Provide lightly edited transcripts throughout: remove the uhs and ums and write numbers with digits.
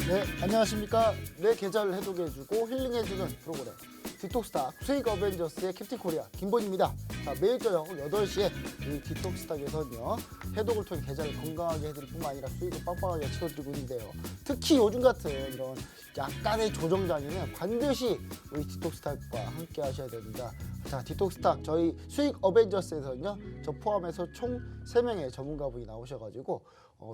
네, 안녕하십니까. 내 계좌를 해독해주고 힐링해주는 프로그램 디톡스탁 수익 어벤져스의 캡틴 코리아 김본입니다. 자, 매일 저녁 8시에 이 디톡스탁에서는요 해독을 통해 계좌를 건강하게 해드릴 뿐만 아니라 수익을 빵빵하게 채워드리고 있는데요. 특히 요즘 같은 이런 약간의 조정장에는 반드시 우리 디톡스탁과 함께 하셔야 됩니다. 자, 디톡스탁 저희 수익 어벤져스에서는요 저 포함해서 총 3명의 전문가분이 나오셔가지고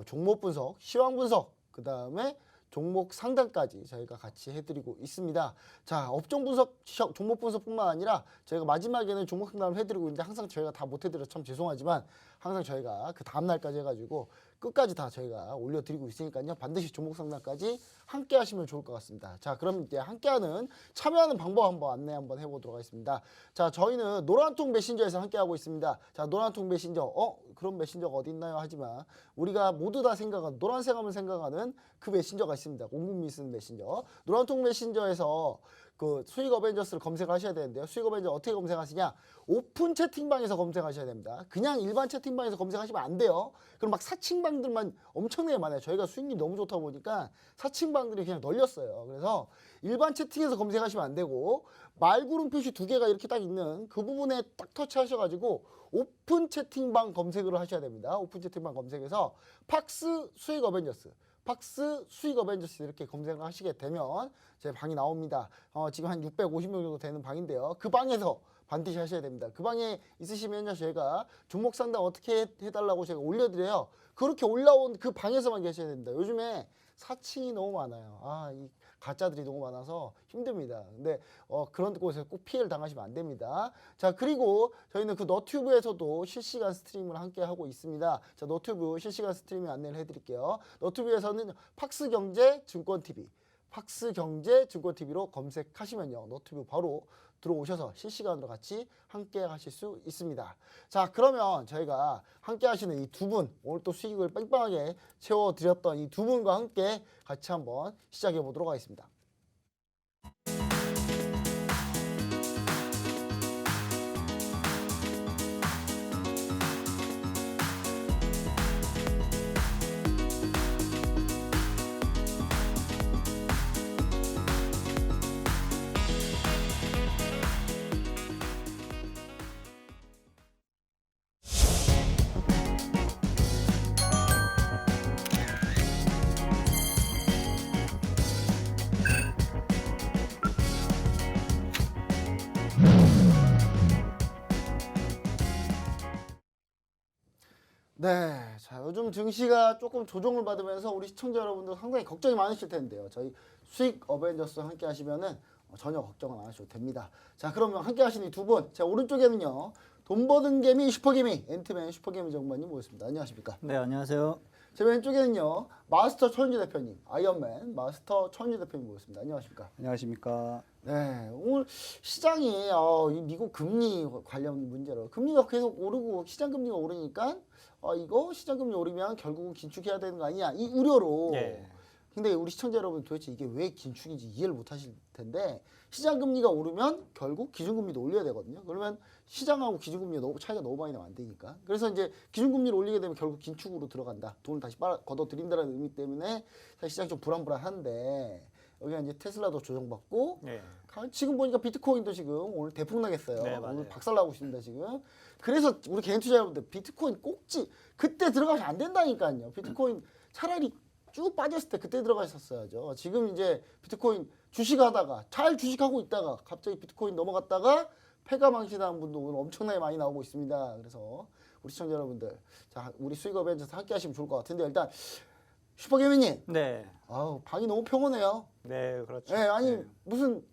종목 분석, 시황 분석, 그 다음에 종목 상담까지 저희가 같이 해드리고 있습니다. 자, 업종 분석, 종목 분석뿐만 아니라 저희가 마지막에는 종목 상담을 해드리고 있는데 항상 저희가 다 못해드려서 참 죄송하지만 항상 저희가 그 다음날까지 해가지고 끝까지 다 저희가 올려드리고 있으니까요. 반드시 종목 상담까지 함께 하시면 좋을 것 같습니다. 자, 그럼 이제 함께하는 참여하는 방법 한번 안내 한번 해보도록 하겠습니다. 자, 저희는 노란통 메신저에서 함께하고 있습니다. 자, 노란통 메신저, 그런 메신저가 어디 있나요? 하지만 우리가 모두 다 생각하는, 노란색 하면 생각하는 그 메신저가 있습니다. 온 국민이 쓰는 메신저. 노란통 메신저에서 그 수익 어벤져스를 검색하셔야 되는데요. 수익 어벤져 어떻게 검색하시냐? 오픈 채팅방에서 검색하셔야 됩니다. 그냥 일반 채팅방에서 검색하시면 안 돼요. 그럼 막 사칭방들만 엄청나게 많아요. 저희가 수익률이 너무 좋다 보니까 사칭방들이 그냥 널렸어요. 그래서 일반 채팅에서 검색하시면 안 되고 말구름 표시 2개가 이렇게 딱 있는 그 부분에 딱 터치하셔가지고 오픈 채팅방 검색을 하셔야 됩니다. 오픈 채팅방 검색해서 팍스 수익 어벤져스, 팍스 수익 어벤져스 이렇게 검색을 하시게 되면 제 방이 나옵니다. 지금 한 650명 정도 되는 방인데요. 그 방에서 반드시 하셔야 됩니다. 그 방에 있으시면요 저희가 종목 상담 어떻게 해달라고 제가 올려드려요. 그렇게 올라온 그 방에서만 계셔야 됩니다. 요즘에 사칭이 너무 많아요. 이 가짜들이 너무 많아서 힘듭니다. 근데 그런 곳에서 꼭 피해를 당하시면 안 됩니다. 자, 그리고 저희는 그 너튜브에서도 실시간 스트림을 함께 하고 있습니다. 자, 너튜브 실시간 스트리밍 안내를 해드릴게요. 너튜브에서는 팍스경제증권TV, 팍스경제증권TV로 검색하시면요 너튜브 바로 들어오셔서 실시간으로 같이 함께 하실 수 있습니다. 자, 그러면 저희가 함께 하시는 이 두 분, 오늘 또 수익을 빵빵하게 채워드렸던 이 두 분과 함께 같이 한번 시작해 보도록 하겠습니다. 네, 자, 요즘 증시가 조금 조정을 받으면서 우리 시청자 여러분들 상당히 걱정이 많으실 텐데요. 저희 수익 어벤져스 함께 하시면은 전혀 걱정은 안 하셔도 됩니다. 자, 그러면 함께 하시는 이 두 분, 제 오른쪽에는요 돈 버는 개미 슈퍼개미 앤트맨 슈퍼개미 정관님 모셨습니다. 안녕하십니까? 네, 안녕하세요. 제 왼쪽에는요 마스터 천주 대표님, 아이언맨 마스터 천주 대표님 모셨습니다. 안녕하십니까? 안녕하십니까? 네, 오늘 시장이 이 미국 금리 관련 문제로 금리가 계속 오르고 시장 금리가 오르니까 이거 시장 금리 오르면 결국은 긴축해야 되는 거 아니냐 이 우려로. 예. 근데 우리 시청자 여러분 도대체 이게 왜 긴축인지 이해를 못 하실 텐데 시장 금리가 오르면 결국 기준금리도 올려야 되거든요. 그러면 시장하고 기준금리가 너무 차이가 너무 많이 나면 안 되니까. 그래서 이제 기준금리를 올리게 되면 결국 긴축으로 들어간다. 돈을 다시 걷어들인다는 의미 때문에 사실 시장이 좀 불안불안한데 여기가 이제 테슬라도 조정받고 예. 지금 보니까 비트코인도 지금 오늘 대폭 나겠어요. 네, 오늘 박살나고 있습니다 지금. 그래서 우리 개인 투자 여러분들 비트코인 꼭지 그때 들어가면 안 된다니까요. 비트코인 차라리 쭉 빠졌을 때 그때 들어가셨어야죠. 지금 이제 비트코인 주식하다가 잘 주식하고 있다가 갑자기 비트코인 넘어갔다가 패가 망신하는 분도 오늘 엄청나게 많이 나오고 있습니다. 그래서 우리 시청자 여러분들 자 우리 수익 어벤져스 함께 하시면 좋을 것 같은데 일단 슈퍼개미님. 네. 방이 너무 평온해요. 네, 그렇죠. 네, 아니 네. 무슨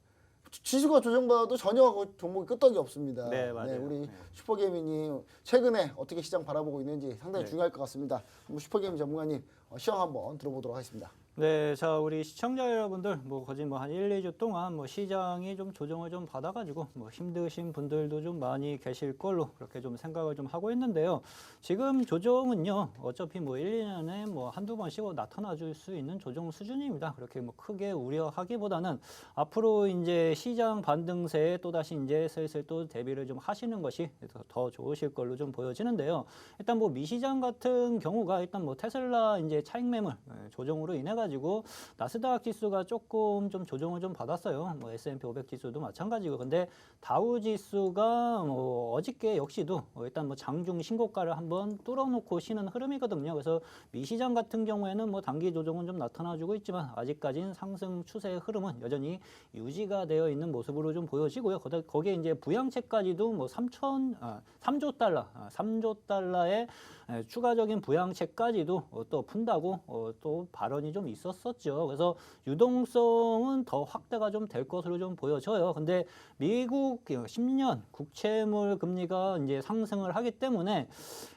지수가 조정받아도 전혀 그 종목이 끄떡이 없습니다. 네, 맞아요. 우리 네. 슈퍼개미님 최근에 어떻게 시장 바라보고 있는지 상당히 네. 중요할 것 같습니다. 한번 슈퍼개미 전문가님 시황 한번 들어보도록 하겠습니다. 네, 자 우리 시청자 여러분들 거진 한 1, 2주 동안 시장이 좀 조정을 좀 받아가지고 힘드신 분들도 좀 많이 계실 걸로 그렇게 좀 생각을 좀 하고 있는데요. 지금 조정은요 어차피 1, 2년에 한두 번씩 나타나 줄 수 있는 조정 수준입니다. 그렇게 크게 우려하기보다는 앞으로 이제 시장 반등세에 또다시 이제 슬슬 또 대비를 좀 하시는 것이 더 좋으실 걸로 좀 보여지는데요. 일단 미시장 같은 경우가 일단 테슬라 이제 차익 매물 조정으로 인해 해가지고 나스닥 지수가 조금 좀 조정을 좀 받았어요. 뭐 S&P 500 지수도 마찬가지고. 근데 다우 지수가 뭐 어저께 역시도 일단 뭐 장중 신고가를 한번 뚫어놓고 쉬는 흐름이거든요. 그래서 미 시장 같은 경우에는 뭐 단기 조정은 좀 나타나주고 있지만 아직까지는 상승 추세의 흐름은 여전히 유지가 되어 있는 모습으로 좀 보여지고요. 거기에 이제 부양책까지도 뭐 3조 달러, 3조 달러의 추가적인 부양책까지도 또 푼다고 또 발언이 좀 있었었죠. 그래서 유동성은 더 확대가 좀 될 것으로 좀 보여져요. 근데 미국 10년 국채물 금리가 이제 상승을 하기 때문에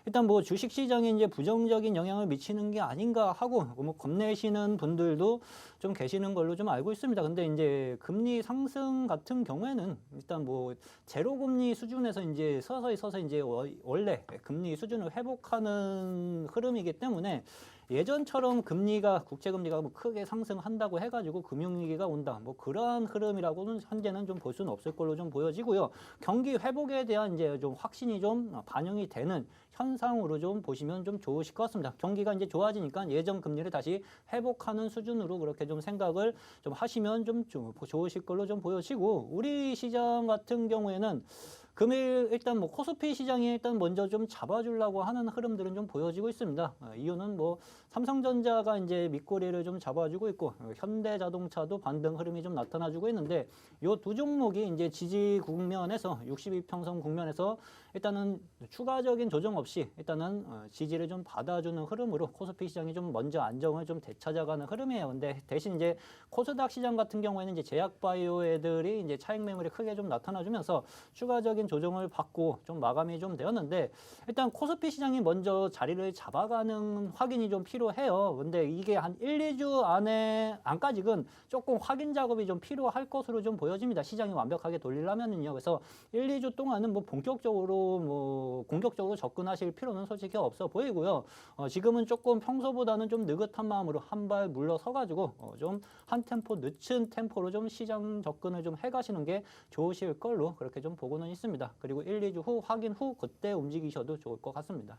일단 뭐 주식 시장에 이제 부정적인 영향을 미치는 게 아닌가 하고 뭐 겁내시는 분들도 좀 계시는 걸로 좀 알고 있습니다. 근데 이제 금리 상승 같은 경우에는 일단 뭐 제로 금리 수준에서 이제 서서히 이제 원래 금리 수준을 회복하는 흐름이기 때문에 예전처럼 국채 금리가 뭐 크게 상승한다고 해가지고 금융위기가 온다. 뭐 그러한 흐름이라고는 현재는 좀 볼 수는 없을 걸로 좀 보여지고요. 경기 회복에 대한 이제 좀 확신이 좀 반영이 되는 현상으로 좀 보시면 좀 좋으실 것 같습니다. 경기가 이제 좋아지니까 예전 금리를 다시 회복하는 수준으로 그렇게 좀 생각을 좀 하시면 좀 좋으실 걸로 좀 보여지고, 우리 시장 같은 경우에는 금일 일단 뭐 코스피 시장이 일단 먼저 좀 잡아주려고 하는 흐름들은 좀 보여지고 있습니다. 이유는 뭐 삼성전자가 이제 밑꼬리를 좀 잡아주고 있고 현대자동차도 반등 흐름이 좀 나타나주고 있는데, 요 두 종목이 이제 지지 국면에서 62평선 국면에서 일단은 추가적인 조정 없이 일단은 지지를 좀 받아주는 흐름으로 코스피 시장이 좀 먼저 안정을 좀 되찾아가는 흐름이에요. 근데 대신 이제 코스닥 시장 같은 경우에는 이제 제약바이오 애들이 이제 차익 매물이 크게 좀 나타나주면서 추가적인 조정을 받고 좀 마감이 좀 되었는데, 일단 코스피 시장이 먼저 자리를 잡아가는 확인이 좀 필요해요. 근데 이게 한 1, 2주 안까지는 조금 확인 작업이 좀 필요할 것으로 좀 보여집니다. 시장이 완벽하게 돌리려면은요. 그래서 1, 2주 동안은 뭐 본격적으로 공격적으로 접근하실 필요는 솔직히 없어 보이고요. 지금은 조금 평소보다는 좀 느긋한 마음으로 한 발 물러서가지고 좀 한 템포 늦춘 템포로 좀 시장 접근을 좀 해가시는 게 좋으실 걸로 그렇게 좀 보고는 있습니다. 그리고 1, 2주 후 확인 후 그때 움직이셔도 좋을 것 같습니다.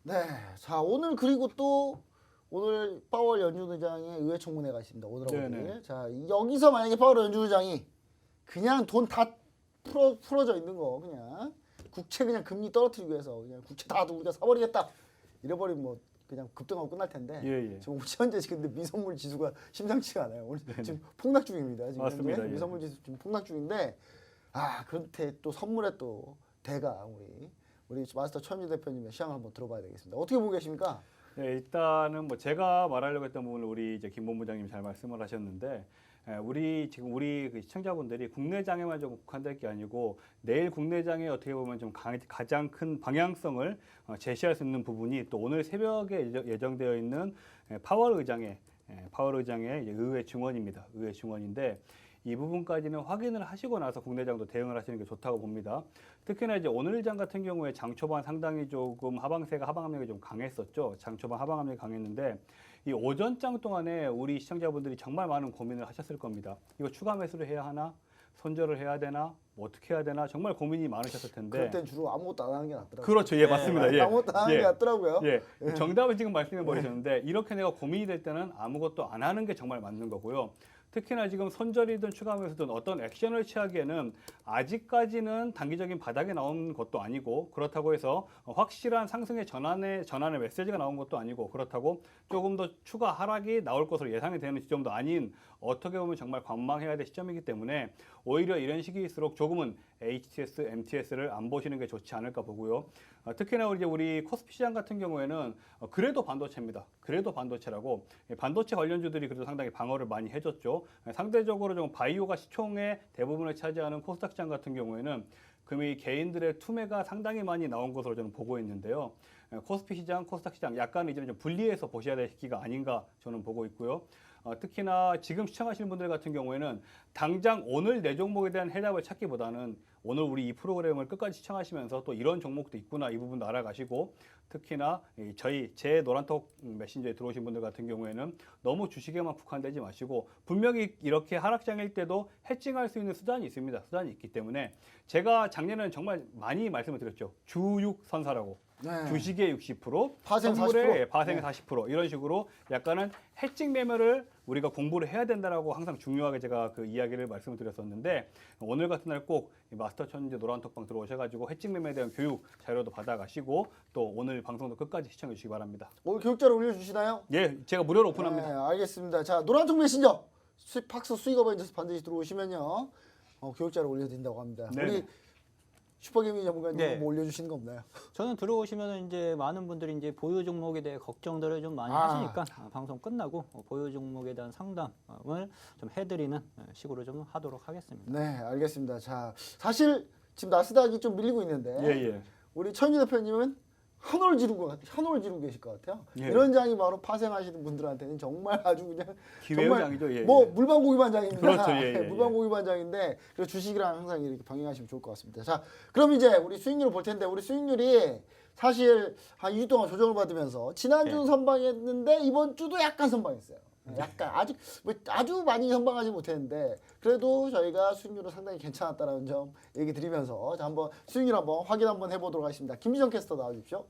네, 자 오늘 그리고 또 오늘 파월 연준의장의 의회 청문회가 있습니다. 오늘하고 내일. 자 여기서 만약에 파월 연준의장이 그냥 돈 다 풀어져 있는 거, 그냥 국채 그냥 금리 떨어뜨리기 위해서 그냥 국채 다 우리가 사버리겠다 이래버리면 뭐 그냥 급등하고 끝날 텐데, 지금 현재 근데 미선물 지수가 심상치가 않아요. 오늘 지금 폭락 중입니다. 지금 맞습니다. 현재 미선물 지수 지금 폭락 중인데, 그런데 또 선물의 또 대가 우리 마스터 최현주 대표님의 시향을 한번 들어봐야 되겠습니다. 어떻게 보고 계십니까? 네, 일단은 뭐 제가 말하려고 했던 부분을 우리 이제 김 본부장님이 잘 말씀을 하셨는데, 우리 그 시청자분들이 국내장에만 좀 국한될 게 아니고 내일 국내장에 어떻게 보면 좀 가장 큰 방향성을 제시할 수 있는 부분이 또 오늘 새벽에 예정되어 있는 파월 의장의 이제 의회 증언입니다. 의회 증언인데, 이 부분까지는 확인을 하시고 나서 국내장도 대응을 하시는 게 좋다고 봅니다. 특히나 이제 오늘장 같은 경우에 장 초반 상당히 조금 하방 압력이 좀 강했었죠. 장 초반 하방 압력이 강했는데, 이 오전장 동안에 우리 시청자분들이 정말 많은 고민을 하셨을 겁니다. 이거 추가 매수를 해야 하나? 손절을 해야 되나? 뭐 어떻게 해야 되나? 정말 고민이 많으셨을 텐데. 그럴 땐 주로 아무것도 안 하는 게 낫더라고요. 그렇죠. 예, 맞습니다. 예. 아무것도 안 하는 게 낫더라고요. 예. 정답을 지금 말씀해 버리셨는데, 이렇게 내가 고민이 될 때는 아무것도 안 하는 게 정말 맞는 거고요. 특히나 지금 손절이든 추가 매수든 어떤 액션을 취하기에는 아직까지는 단기적인 바닥에 나온 것도 아니고, 그렇다고 해서 확실한 상승의 전환의 메시지가 나온 것도 아니고, 그렇다고 조금 더 추가 하락이 나올 것으로 예상이 되는 시점도 아닌, 어떻게 보면 정말 관망해야 될 시점이기 때문에 오히려 이런 시기일수록 조금은 HTS, MTS를 안 보시는 게 좋지 않을까 보고요. 특히나 우리 코스피 시장 같은 경우에는 그래도 반도체입니다. 그래도 반도체라고 반도체 관련주들이 그래도 상당히 방어를 많이 해줬죠. 상대적으로 좀 바이오가 시총의 대부분을 차지하는 코스닥 시장 같은 경우에는 금일 개인들의 투매가 상당히 많이 나온 것으로 저는 보고 있는데요. 코스피 시장, 코스닥 시장 약간 이제는 좀 분리해서 보셔야 될 시기가 아닌가 저는 보고 있고요. 특히나 지금 시청하시는 분들 같은 경우에는 당장 오늘 내 종목에 대한 해답을 찾기보다는 오늘 우리 이 프로그램을 끝까지 시청하시면서 또 이런 종목도 있구나, 이 부분도 알아가시고, 특히나 제 노란톡 메신저에 들어오신 분들 같은 경우에는 너무 주식에만 국한되지 마시고, 분명히 이렇게 하락장일 때도 해칭할 수 있는 수단이 있습니다. 수단이 있기 때문에 제가 작년에는 정말 많이 말씀을 드렸죠. 주육 선사라고. 네. 주식의 60%, 파생 선물의 40%. 파생의 네. 40% 이런 식으로 약간은 해칭 매매를 우리가 공부를 해야 된다라고 항상 중요하게 제가 그 이야기를 말씀을 드렸었는데 오늘 같은 날 꼭 마스터 천재 노란톡방 들어오셔가지고 해칭 매매에 대한 교육 자료도 받아가시고 또 오늘 방송도 끝까지 시청해 주시기 바랍니다. 오늘 교육자료 올려주시나요? 예, 제가 무료로 오픈합니다. 네, 알겠습니다. 자, 노란통 메신저 팍스 수익 어벤져스 반드시 들어오시면요. 교육자료 올려드린다고 합니다. 네. 우리 슈퍼게이밍 전문가님 네. 뭐 올려주시는 거 없나요? 저는 들어오시면 이제 많은 분들이 이제 보유 종목에 대해 걱정들을 좀 많이 아. 하시니까 방송 끝나고 보유 종목에 대한 상담을 좀 해드리는 식으로 좀 하도록 하겠습니다. 네, 알겠습니다. 자, 사실 지금 나스닥이 좀 밀리고 있는데 예. 우리 천유 대표님은 현호를 지르고 계실 것 같아요. 예. 이런 장이 바로 파생하시는 분들한테는 정말 아주 그냥 기회의 정말 장이죠. 예. 뭐 물방고기 반장입니다. 그렇죠. 예. 물방고기 반장인데 그래서 주식이랑 항상 이렇게 병행하시면 좋을 것 같습니다. 자, 그럼 이제 우리 수익률을 볼 텐데 우리 수익률이 사실 한 2주 동안 조정을 받으면서 지난주는 선방했는데 이번 주도 약간 선방했어요. 약간 아주 많이 선방하지 못했는데 그래도 저희가 수익률은 상당히 괜찮았다는 점 얘기 드리면서 자, 한번 수익률 한번 확인 한번 해보도록 하겠습니다. 김미정 캐스터 나와주십시오.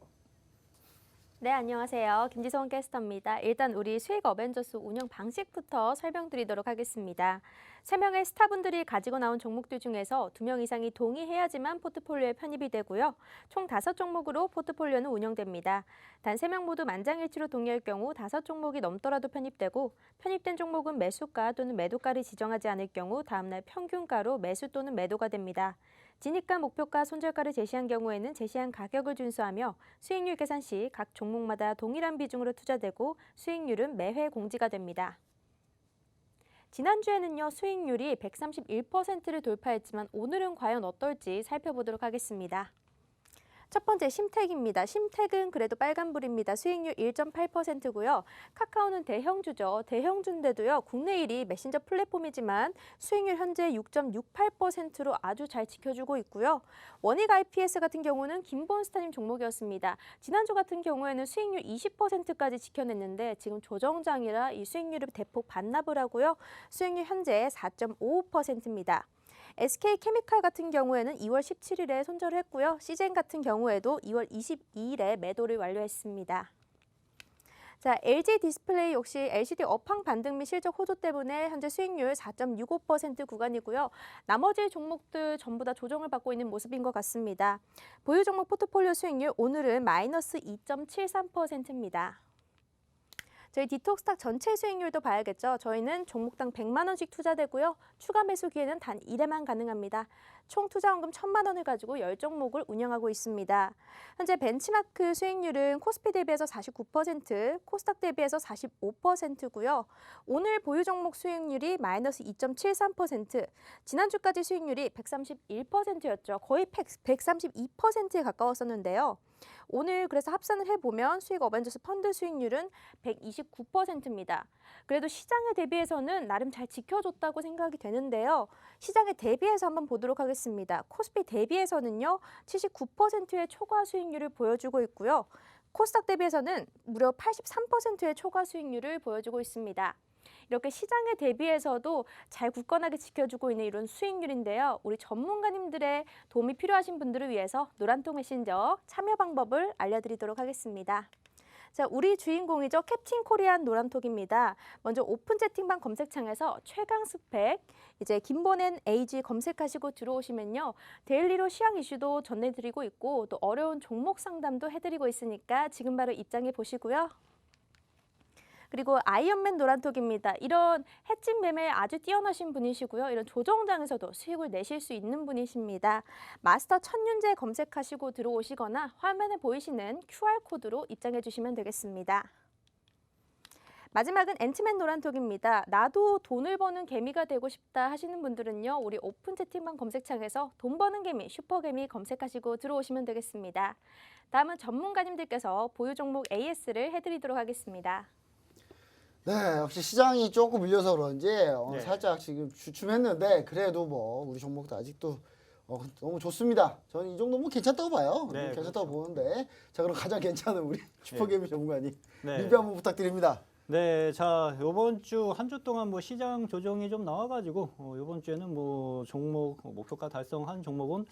네, 안녕하세요. 김지성 캐스터입니다. 일단 우리 수익 어벤져스 운영 방식부터 설명드리도록 하겠습니다. 3명의 스타분들이 가지고 나온 종목들 중에서 2명 이상이 동의해야지만 포트폴리오에 편입이 되고요. 총 5종목으로 포트폴리오는 운영됩니다. 단 3명 모두 만장일치로 동의할 경우 5종목이 넘더라도 편입되고 편입된 종목은 매수가 또는 매도가를 지정하지 않을 경우 다음날 평균가로 매수 또는 매도가 됩니다. 진입가, 목표가, 손절가를 제시한 경우에는 제시한 가격을 준수하며 수익률 계산 시 각 종목마다 동일한 비중으로 투자되고 수익률은 매회 공지가 됩니다. 지난주에는요, 수익률이 131%를 돌파했지만 오늘은 과연 어떨지 살펴보도록 하겠습니다. 첫 번째 심택입니다. 심택은 그래도 빨간불입니다. 수익률 1.8%고요. 카카오는 대형주죠. 대형주인데도요. 국내 1위 메신저 플랫폼이지만 수익률 현재 6.68%로 아주 잘 지켜주고 있고요. 원익 IPS 같은 경우는 김본스타님 종목이었습니다. 지난주 같은 경우에는 수익률 20%까지 지켜냈는데 지금 조정장이라 이 수익률을 대폭 반납을 하고요. 수익률 현재 4.55%입니다. SK케미칼 같은 경우에는 2월 17일에 손절을 했고요. 시젠 같은 경우에도 2월 22일에 매도를 완료했습니다. 자, LG 디스플레이 역시 LCD 업황 반등 및 실적 호조 때문에 현재 수익률 4.65% 구간이고요. 나머지 종목들 전부 다 조정을 받고 있는 모습인 것 같습니다. 보유 종목 포트폴리오 수익률 오늘은 마이너스 2.73%입니다. 저희 디톡스탁 전체 수익률도 봐야겠죠. 저희는 종목당 100만 원씩 투자되고요. 추가 매수 기회는 단 1회만 가능합니다. 총 투자원금 1,000만 원을 가지고 10종목을 운영하고 있습니다. 현재 벤치마크 수익률은 코스피 대비해서 49%, 코스닥 대비해서 45%고요. 오늘 보유 종목 수익률이 마이너스 2.73%, 지난주까지 수익률이 131%였죠. 거의 132%에 가까웠었는데요. 오늘 그래서 합산을 해보면 수익 어벤져스 펀드 수익률은 129%입니다. 그래도 시장에 대비해서는 나름 잘 지켜줬다고 생각이 되는데요. 시장에 대비해서 한번 보도록 하겠습니다. 코스피 대비해서는요, 79%의 초과 수익률을 보여주고 있고요. 코스닥 대비해서는 무려 83%의 초과 수익률을 보여주고 있습니다. 이렇게 시장에 대비해서도 잘 굳건하게 지켜주고 있는 이런 수익률인데요. 우리 전문가님들의 도움이 필요하신 분들을 위해서 노란통 메신저 참여 방법을 알려드리도록 하겠습니다. 자, 우리 주인공이죠. 캡틴 코리안 노란톡입니다. 먼저 오픈 채팅방 검색창에서 최강 스펙, 이제 김보낸 AG 검색하시고 들어오시면요. 데일리로 시황 이슈도 전해드리고 있고 또 어려운 종목 상담도 해드리고 있으니까 지금 바로 입장해 보시고요. 그리고 아이언맨 노란톡입니다. 이런 해칭 매매에 아주 뛰어나신 분이시고요. 이런 조정장에서도 수익을 내실 수 있는 분이십니다. 마스터 천윤재 검색하시고 들어오시거나 화면에 보이시는 QR코드로 입장해 주시면 되겠습니다. 마지막은 앤트맨 노란톡입니다. 나도 돈을 버는 개미가 되고 싶다 하시는 분들은요. 우리 오픈 채팅방 검색창에서 돈 버는 개미, 슈퍼개미 검색하시고 들어오시면 되겠습니다. 다음은 전문가님들께서 보유 종목 AS를 해드리도록 하겠습니다. 네, 역시 시장이 조금 밀려서 그런지 네. 살짝 지금 주춤했는데 그래도 뭐 우리 종목도 아직도 너무 좋습니다. 저는 이 정도면 괜찮다고 봐요. 네, 괜찮다고 그렇죠. 보는데 자, 그럼 가장 괜찮은 우리 슈퍼게이밍 전문가님 네. 리뷰 한번 부탁드립니다. 네, 자, 요번 주 한 주 동안 뭐 시장 조정이 좀 나와가지고 요번 주에는 뭐 종목 목표가 달성한 종목은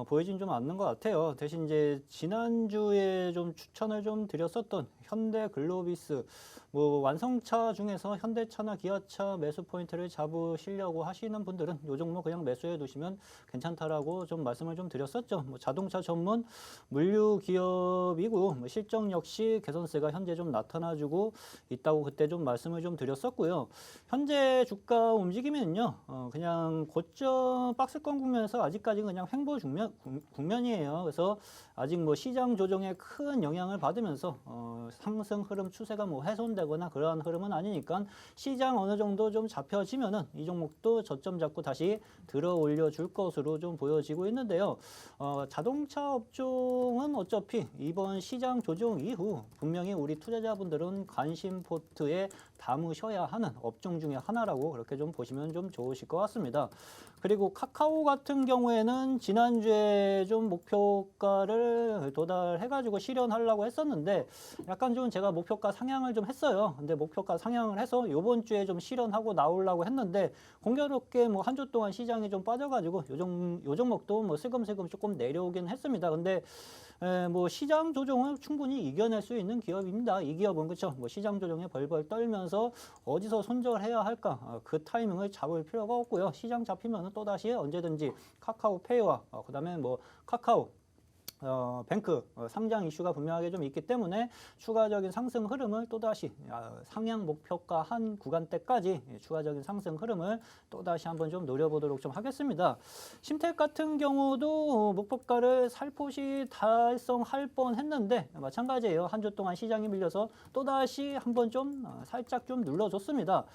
보이진 좀 않는 것 같아요. 대신 이제 지난주에 좀 추천을 좀 드렸었던 현대글로비스 뭐 완성차 중에서 현대차나 기아차 매수 포인트를 잡으시려고 하시는 분들은 요 종목 그냥 매수해 두시면 괜찮다라고 좀 말씀을 좀 드렸었죠. 뭐 자동차 전문 물류 기업이고 뭐 실적 역시 개선세가 현재 좀 나타나주고 있다고 그때 좀 말씀을 좀 드렸었고요. 현재 주가 움직임은요, 그냥 고점 박스권 국면에서 아직까지 그냥 횡보 국면이에요. 그래서 아직 뭐 시장 조정에 큰 영향을 받으면서 상승 흐름 추세가 뭐 훼손되거나 그러한 흐름은 아니니까 시장 어느 정도 좀 잡혀지면은 이 종목도 저점 잡고 다시 들어 올려 줄 것으로 좀 보여지고 있는데요. 자동차 업종은 어차피 이번 시장 조정 이후 분명히 우리 투자자분들은 관심 포트에 담으셔야 하는 업종 중에 하나라고 그렇게 좀 보시면 좀 좋으실 것 같습니다. 그리고 카카오 같은 경우에는 지난주에 좀 목표가를 도달해가지고 실현하려고 했었는데 약간 좀 제가 목표가 상향을 좀 했어요. 근데 목표가 상향을 해서 이번 주에 좀 실현하고 나오려고 했는데 공교롭게 뭐 한 주 동안 시장이 좀 빠져가지고 요 종목도 뭐 슬금슬금 조금 내려오긴 했습니다. 근데 뭐 시장 조정을 충분히 이겨낼 수 있는 기업입니다. 이 기업은 그렇죠. 뭐 시장 조정에 벌벌 떨면서 어디서 손절해야 할까 그 타이밍을 잡을 필요가 없고요. 시장 잡히면 또 다시 언제든지 카카오페이와 그다음에 뭐 카카오 뱅크 상장 이슈가 분명하게 좀 있기 때문에 추가적인 상승 흐름을 또다시 상향 목표가 한 구간대까지 추가적인 상승 흐름을 또다시 한번 좀 노려보도록 좀 하겠습니다. 심택 같은 경우도 목표가를 살포시 달성할 뻔했는데 마찬가지예요. 한 주 동안 시장이 밀려서 또다시 한번 좀 살짝 좀 눌러줬습니다.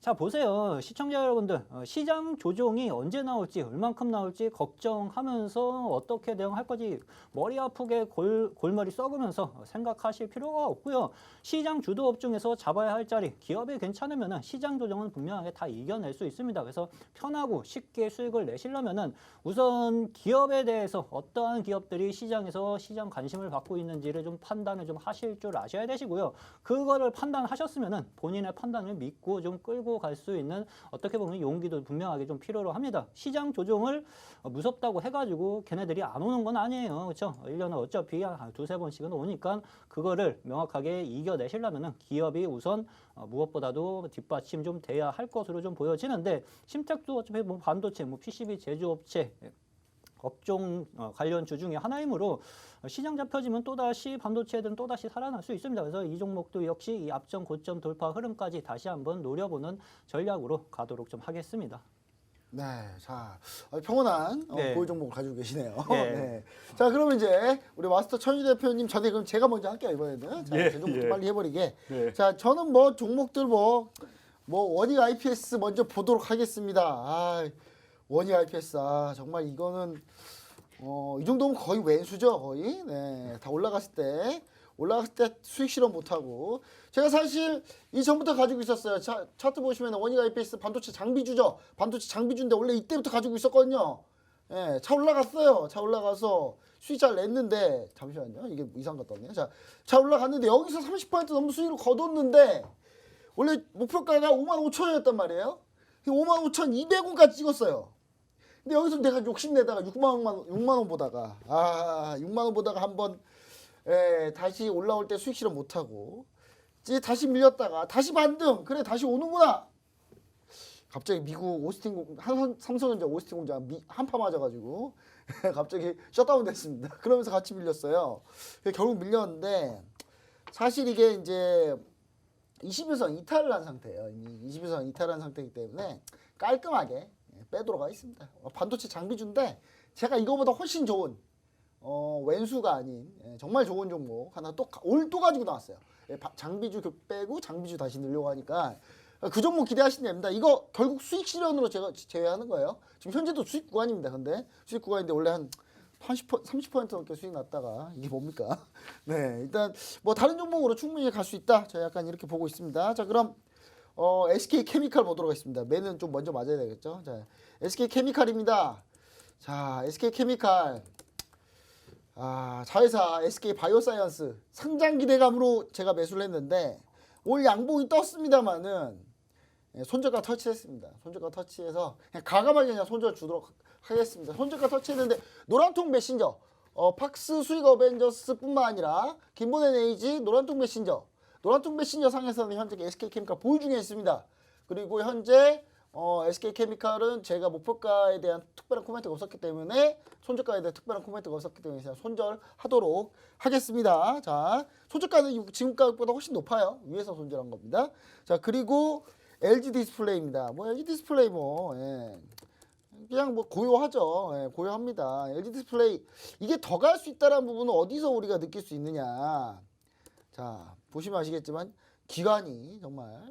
자, 보세요. 시청자 여러분들, 시장 조정이 언제 나올지, 얼만큼 나올지 걱정하면서 어떻게 대응할 거지 머리 아프게 골머리 썩으면서 생각하실 필요가 없고요. 시장 주도 업종에서 잡아야 할 자리, 기업이 괜찮으면 시장 조정은 분명하게 다 이겨낼 수 있습니다. 그래서 편하고 쉽게 수익을 내시려면은 우선 기업에 대해서 어떠한 기업들이 시장에서 시장 관심을 받고 있는지를 좀 판단을 좀 하실 줄 아셔야 되시고요. 그거를 판단하셨으면은 본인의 판단을 믿고 좀 끌고 갈 수 있는 어떻게 보면 용기도 분명하게 좀 필요로 합니다. 시장 조정을 무섭다고 해가지고 걔네들이 안 오는 건 아니에요. 그렇죠? 1년에 어차피 한 두세 번씩은 오니까 그거를 명확하게 이겨내시려면 기업이 우선 무엇보다도 뒷받침 좀 돼야 할 것으로 좀 보여지는데 심택도 어차피 뭐 반도체, 뭐 PCB 제조업체 업종 관련주 중에 하나이므로 시장 잡혀지면 또다시 반도체들은 또다시 살아날 수 있습니다. 그래서 이 종목도 역시 이 앞전 고점 돌파 흐름까지 다시 한번 노려보는 전략으로 가도록 좀 하겠습니다. 네, 자 평온한 네. 보유 종목을 가지고 계시네요. 네. 네. 자, 그러면 이제 우리 마스터 천희 대표님 전에 그럼 제가 먼저 할게요 이번에는. 자, 제 종목도 빨리 해버리게. 네. 자, 저는 뭐 종목들 뭐 원익 IPS 먼저 보도록 하겠습니다. 원익 IPS 정말 이거는 이 정도면 거의 왼수죠 거의. 네, 다 올라갔을 때 수익 실현 못하고 제가 사실 이전부터 가지고 있었어요. 차트 보시면 원익 IPS 반도체 장비주죠. 반도체 장비주인데 원래 이때부터 가지고 있었거든요. 예, 차 올라갔어요. 차 올라가서 수익 잘 냈는데 잠시만요. 이게 이상 갔다 왔네요. 차 올라갔는데 여기서 30% 넘는 수익을 거뒀는데 원래 목표가가 55,000원이었단 말이에요. 55,200원까지 찍었어요. 근데 여기서 내가 욕심내다가 6만 원 보다가 6만 원 보다가 한번 다시 올라올 때 수익 실현 못하고 이제 다시 밀렸다가 다시 반등. 그래 다시 오는구나. 갑자기 미국 삼성전자 오스틴 공장 한파 맞아가지고 갑자기 셧다운 됐습니다. 그러면서 같이 밀렸어요. 결국 밀렸는데 사실 이게 이제 21선 이탈을 한 상태예요. 이미 21선 이탈한 상태이기 때문에 깔끔하게 빼도록 하겠습니다. 반도체 장비주인데 제가 이거보다 훨씬 좋은 왼수가 아닌 정말 좋은 종목 하나 또 가지고 나왔어요. 장비주 빼고 장비주 다시 넣으려고 하니까 그 종목 기대하시면 됩니다. 이거 결국 수익 실현으로 제가 제외하는 거예요. 지금 현재도 수익 구간입니다. 근데 수익 구간인데 원래 한 30% 넘게 수익 났다가 이게 뭡니까? 네, 일단 뭐 다른 종목으로 충분히 갈 수 있다. 제가 약간 이렇게 보고 있습니다. 자, 그럼 SK 케미칼 보도록 하겠습니다. 매는 좀 먼저 맞아야 되겠죠. 자, SK 케미칼입니다. 자, SK 케미칼 자회사 SK 바이오사이언스 상장 기대감으로 제가 매수를 했는데 오늘 양봉이 떴습니다만은 손절가 터치했습니다. 손절가 터치해서 그냥 과감하게 그냥 손절 주도록 하겠습니다. 손절가 터치했는데 노란통 메신저, 팍스 수익 어벤져스뿐만 아니라 김보현 에이지, 노란통 메신저 상에서는 현재 SK케미칼 보유 중에 있습니다. 그리고 현재 SK케미칼은 제가 목표가에 대한 특별한 코멘트가 없었기 때문에 손절가에 대한 특별한 코멘트가 없었기 때문에 제가 손절하도록 하겠습니다. 자, 손절가는 지금 가격보다 훨씬 높아요. 위에서 손절한 겁니다. 자, 그리고 LG 디스플레이입니다. 뭐 LG 디스플레이 그냥 뭐 고요하죠. 고요합니다. LG 디스플레이 이게 더 갈 수 있다는 부분은 어디서 우리가 느낄 수 있느냐. 자, 보시면 아시겠지만 기관이 정말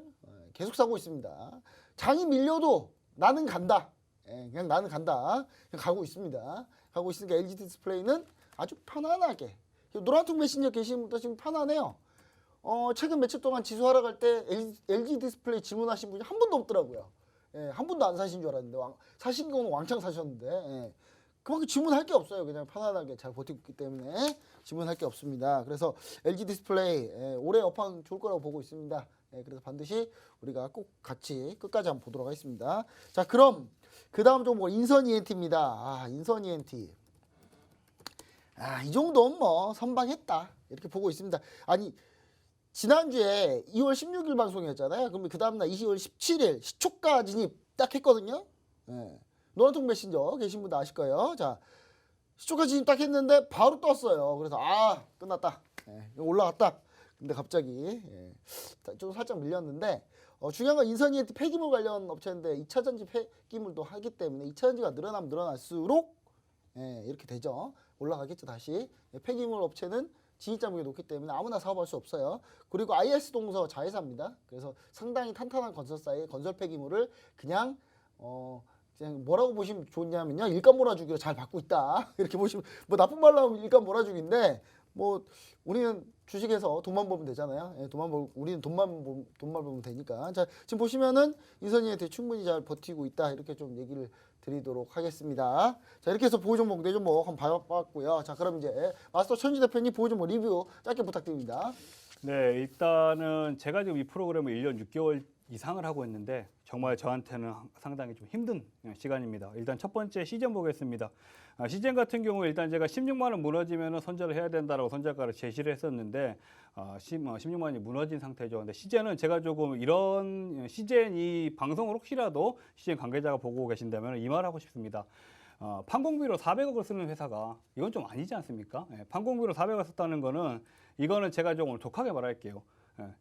계속 사고 있습니다. 장이 밀려도 나는 간다. 그냥 나는 간다. 그냥 가고 있습니다. 가고 있으니까 LG 디스플레이는 아주 편안하게. 노란통 메신저 계시는 분도 지금 편안해요. 최근 며칠 동안 지수 하락할 때 LG 디스플레이 질문하신 분이 한 분도 없더라고요. 한 분도 안 사신 줄 알았는데 사신 경우는 왕창 사셨는데 그만큼 질문할 게 없어요. 그냥 편안하게 잘 버티고 있기 때문에 질문할 게 없습니다. 그래서 LG 디스플레이 올해 업황 좋을 거라고 보고 있습니다. 그래서 반드시 우리가 꼭 같이 끝까지 한번 보도록 하겠습니다. 자, 그럼 그 다음 종목 인선 ENT입니다. 인선 ENT. 이 정도는 뭐 선방했다 이렇게 보고 있습니다. 아니 지난주에 2월 16일 방송이었잖아요. 그러면 그 다음날 2월 17일 시초가 진입 딱 했거든요. 노란통 메신저 계신 분도 아실 거예요. 자, 시초가 진입 딱 했는데 바로 떴어요. 그래서 끝났다. 올라갔다. 근데 갑자기 좀 살짝 밀렸는데 중요한 건 인선 ENT 폐기물 관련 업체인데 2차전지 폐기물도 하기 때문에 2차전지가 늘어나면 늘어날수록 이렇게 되죠. 올라가겠죠 다시. 폐기물 업체는 진입장벽이 높기 때문에 아무나 사업할 수 없어요. 그리고 IS 동서 자회사입니다. 그래서 상당히 탄탄한 건설사의 건설 폐기물을 그냥 뭐라고 보시면 좋냐면요. 일감 몰아주기로 잘 받고 있다. 이렇게 보시면 뭐 나쁜 말로 하면 일감 몰아주기인데 뭐 우리는 주식에서 돈만 벌면 되잖아요. 우리는 돈만 벌면 되니까. 자, 지금 보시면은 인선이한테 충분히 잘 버티고 있다. 이렇게 좀 얘기를 드리도록 하겠습니다. 자, 이렇게 해서 보유 종목, 네 종목 한번 봐봤고요. 자, 그럼 이제 마스터 천지 대표님 보유 종목 리뷰 짧게 부탁드립니다. 네, 일단은 제가 지금 이 프로그램을 1년 6개월 이상을 하고 있는데 정말 저한테는 상당히 좀 힘든 시간입니다. 일단 첫 번째 시즌 보겠습니다. 시즌 같은 경우 일단 제가 16만 원 무너지면 선절을 해야 된다라고 선절가를 제시를 했었는데 16만 원이 무너진 상태죠. 근데 시즌은 제가 조금 이런 시즌 이 방송을 혹시라도 시즌 관계자가 보고 계신다면 이 말 하고 싶습니다. 판공비로 400억을 쓰는 회사가 이건 좀 아니지 않습니까? 판공비로 400억을 썼다는 거는 이거는 제가 좀 오늘 독하게 말할게요.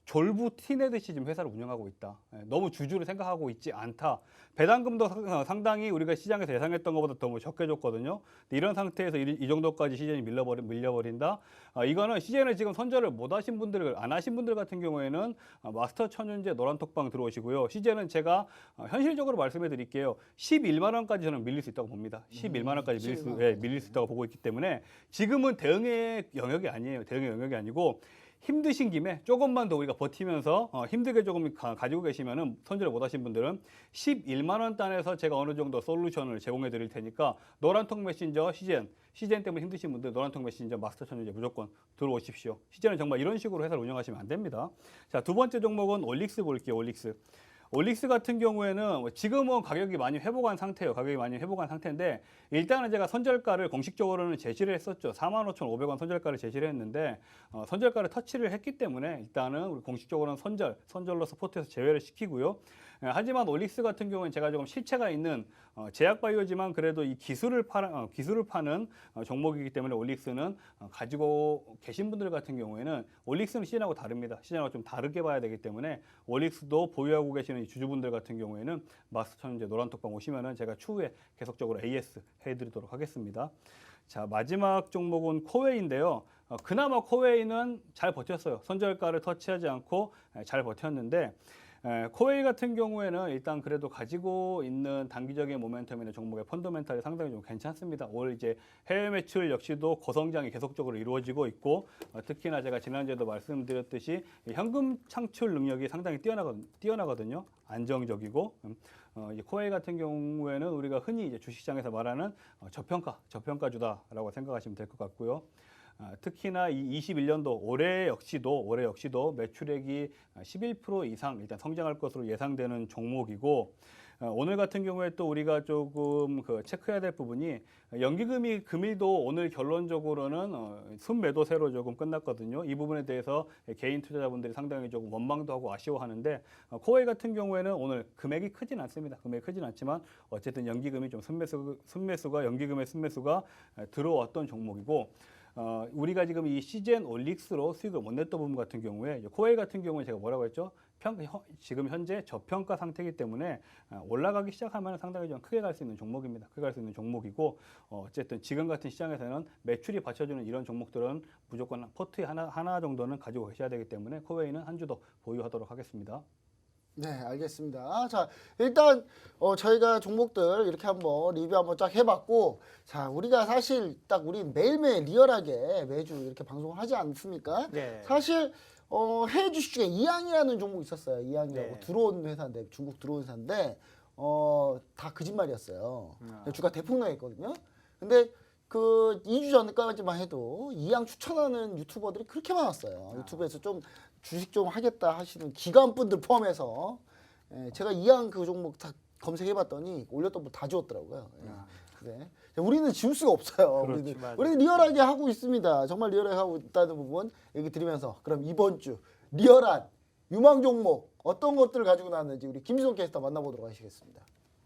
졸부 티내듯이 지금 회사를 운영하고 있다. 너무 주주를 생각하고 있지 않다. 배당금도 상당히 우리가 시장에서 예상했던 것보다 더 적게 줬거든요. 근데 이런 상태에서 이 정도까지 시즌이 밀려버린다. 이거는 시즌을 지금 선절을 못 하신 분들, 안 하신 분들 같은 경우에는 마스터 천윤재 노란톡방 들어오시고요. 시즌은 제가 현실적으로 말씀해 드릴게요. 11만 원까지 저는 밀릴 수 있다고 봅니다. 11만 원까지 밀릴 수 있다고 보고 있기 때문에 지금은 대응의 영역이 아니에요. 대응의 영역이 아니고 힘드신 김에 조금만 더 우리가 버티면서 힘들게 조금 가지고 계시면은 선절을 못 하신 분들은 11만 원 단에서 제가 어느 정도 솔루션을 제공해 드릴 테니까 노란통 메신저 시즌 때문에 힘드신 분들 노란통 메신저 마스터 천윤재 무조건 들어오십시오. 시즌은 정말 이런 식으로 회사를 운영하시면 안 됩니다. 자, 두 번째 종목은 올릭스 볼게요. 올릭스 같은 경우에는 지금은 가격이 많이 회복한 상태예요. 가격이 많이 회복한 상태인데 일단은 제가 선절가를 공식적으로는 제시를 했었죠. 45,500원 선절가를 제시를 했는데 선절가를 터치를 했기 때문에 일단은 우리 공식적으로는 선절로 서포트해서 제외를 시키고요. 하지만 올릭스 같은 경우는 제가 조금 실체가 있는 제약바이오지만 그래도 이 기술을 파는 종목이기 때문에 올릭스는 가지고 계신 분들 같은 경우에는 올릭스는 시즌하고 다릅니다. 시즌하고 좀 다르게 봐야 되기 때문에 올릭스도 보유하고 계시는 이 주주분들 같은 경우에는 마스터 천윤재 노란톡방 오시면은 제가 추후에 계속적으로 AS 해드리도록 하겠습니다. 자, 마지막 종목은 코웨이인데요. 그나마 코웨이는 잘 버텼어요. 선절가를 터치하지 않고 잘 버텼는데 코웨이 같은 경우에는 일단 그래도 가지고 있는 단기적인 모멘텀이나 종목의 펀더멘탈이 상당히 좀 괜찮습니다. 올 이제 해외 매출 역시도 고성장이 계속적으로 이루어지고 있고 특히나 제가 지난주에도 말씀드렸듯이 현금 창출 능력이 상당히 뛰어나거든요. 안정적이고 이제 코웨이 같은 경우에는 우리가 흔히 이제 주식시장에서 말하는 저평가주다라고 생각하시면 될 것 같고요. 특히나 이 21년도 올해 역시도 매출액이 11% 이상 일단 성장할 것으로 예상되는 종목이고 오늘 같은 경우에 또 우리가 조금 체크해야 될 부분이 금일도 오늘 결론적으로는 순매도세로 조금 끝났거든요. 이 부분에 대해서 개인 투자자분들이 상당히 조금 원망도 하고 아쉬워하는데 코웨이 같은 경우에는 오늘 금액이 크진 않습니다. 금액이 크진 않지만 어쨌든 연기금이 좀 연기금의 순매수가 들어왔던 종목이고 우리가 지금 이 시젠 올릭스로 수익을 못 냈던 부분 같은 경우에 코웨이 같은 경우에 제가 뭐라고 했죠? 지금 현재 저평가 상태이기 때문에 올라가기 시작하면 상당히 좀 크게 갈 수 있는 종목입니다. 크게 갈 수 있는 종목이고 어쨌든 지금 같은 시장에서는 매출이 받쳐주는 이런 종목들은 무조건 포트에 하나 정도는 가지고 계셔야 되기 때문에 코웨이는 한 주 더 보유하도록 하겠습니다. 네, 알겠습니다. 자, 일단 저희가 종목들 이렇게 한번 리뷰 한번 쫙 해봤고, 자, 우리가 사실 딱 우리 매일매일 리얼하게 매주 이렇게 방송을 하지 않습니까? 네. 사실 해외 주식 중에 이항이라는 종목 있었어요. 이항이라고 네. 들어온 회사인데 중국 들어온 회사인데 다 거짓말이었어요. 주가 대폭 나했거든요. 근데 그 2주 전까지만 해도 이항 추천하는 유튜버들이 그렇게 많았어요. 유튜브에서 좀 주식 좀 하겠다 하시는 기관분들 포함해서 제가 이항 그 종목 다 검색해봤더니 올렸던 분 다 지웠더라고요. 네. 우리는 지울 수가 없어요. 그렇지, 맞아요. 우리는 리얼하게 하고 있습니다. 정말 리얼하게 하고 있다는 부분 얘기 드리면서 그럼 이번 주 리얼한 유망 종목 어떤 것들을 가지고 나왔는지 우리 김지성 캐스터 만나보도록 하시겠습니다.